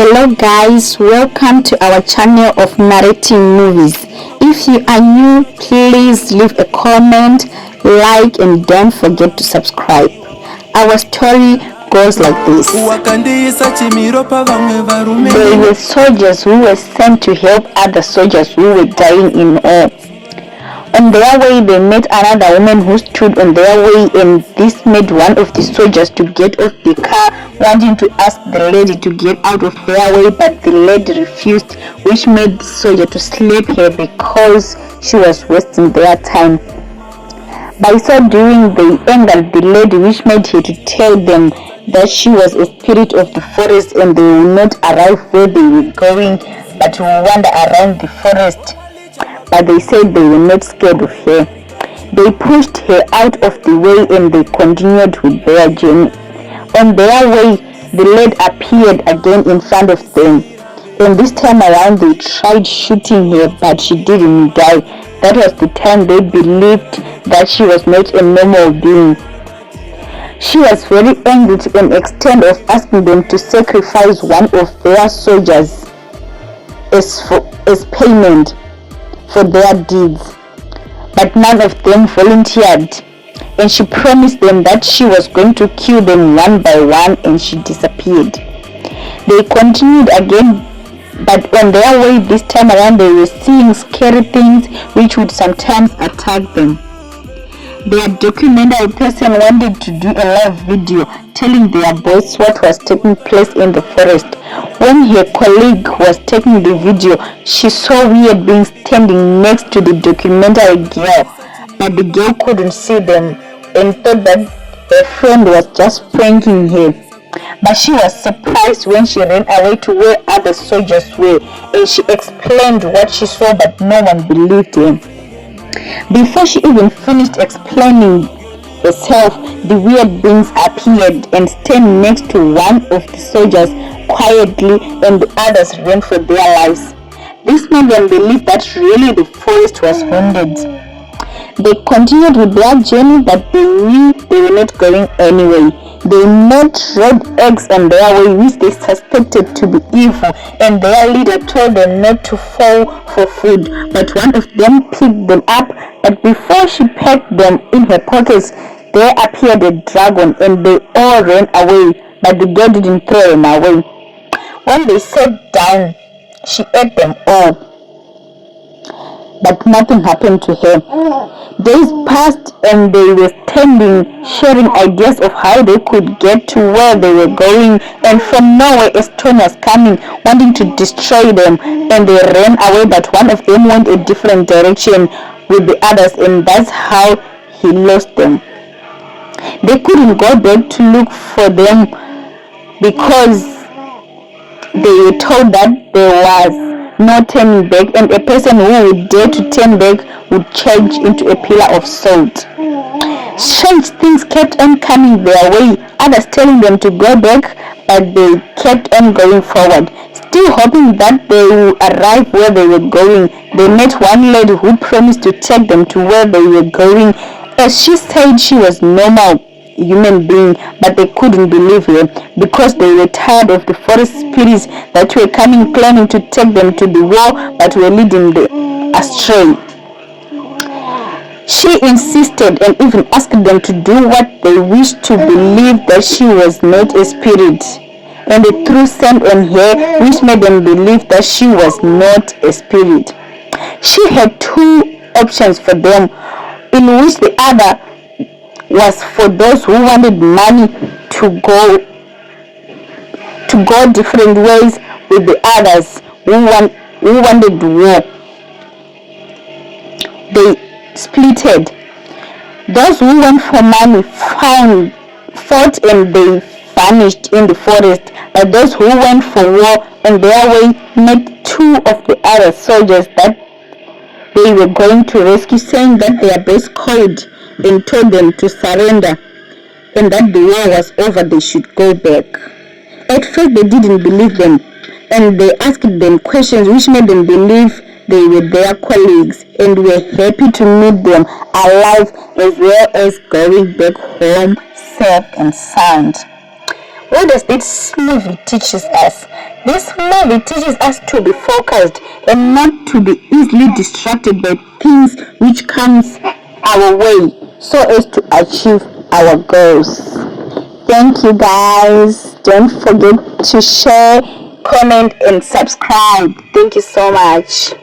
Hello guys, welcome to our channel of narrating movies. If you are new, please leave a comment, like, and don't forget to subscribe. Our story goes like this. There were soldiers who were sent to help other soldiers who were dying in war. On their way, they met another woman who stood on their way, and this made one of the soldiers to get off the car, wanting to ask the lady to get out of their way, but the lady refused, which made the soldier to slap her because she was wasting their time. By so doing, they angered the lady, which made her to tell them that she was a spirit of the forest and they will not arrive where they were going, but will wander around the forest. But they said they were not scared of her. They pushed her out of the way and they continued with their journey. On their way, the lady appeared again in front of them, and this time around they tried shooting her, but she didn't die. That was the time they believed that she was not a normal being. She was very angry to an extent of asking them to sacrifice one of their soldiers as payment for their deeds, but none of them volunteered, and she promised them that she was going to kill them one by one, and she disappeared. They continued again, but on their way this time around they were seeing scary things which would sometimes attack them. Their documentary person wanted to do a live video telling their boss what was taking place in the forest. When her colleague was taking the video, she saw weird beings standing next to the documentary girl, but the girl couldn't see them and thought that her friend was just pranking her. But she was surprised when she ran away to where other soldiers were, and she explained what she saw, but no one believed her. Before she even finished explaining herself, the weird beings appeared and stand next to one of the soldiers quietly, and the others ran for their lives. This made them believe that really the forest was haunted. They continued with their journey, but they knew they were not going anywhere. They met red eggs on their way, which they suspected to be evil, and their leader told them not to fall for food, but one of them picked them up, but before she packed them in her pockets, there appeared a dragon, and they all ran away, but the girl didn't throw them away. When they sat down, she ate them all, but nothing happened to her. Days passed and they were standing, sharing ideas of how they could get to where they were going, and from nowhere a stone was coming, wanting to destroy them, and they ran away, but one of them went a different direction with the others, and that's how he lost them. They couldn't go back to look for them because they were told that there was no turning back, and a person who would dare to turn back would change into a pillar of salt. Strange things kept on coming their way, others telling them to go back, but they kept on going forward. Still hoping that they would arrive where they were going, they met one lady who promised to take them to where they were going, as she said she was normal human being, but they couldn't believe her because they were tired of the forest spirits that were coming planning to take them to the war, but were leading them astray. She insisted and even asked them to do what they wished, to believe that she was not a spirit, and they threw sand on her, which made them believe that she was not a spirit. She had two options for them, in which the other was for those who wanted money to go different ways, with the others who wanted war. They splitted. Those who went for money fought and they vanished in the forest, but those who went for war on their way met two of the other soldiers that they were going to rescue, saying that their best called and told them to surrender, and that the war was over, they should go back. At first they didn't believe them, and they asked them questions which made them believe they were their colleagues, and were happy to meet them alive, as well as going back home safe and sound. What does this movie teaches us? This movie teaches us to be focused and not to be easily distracted by things which comes our way so as to achieve our goals. Thank you guys. Don't forget to share, comment and subscribe. Thank you so much.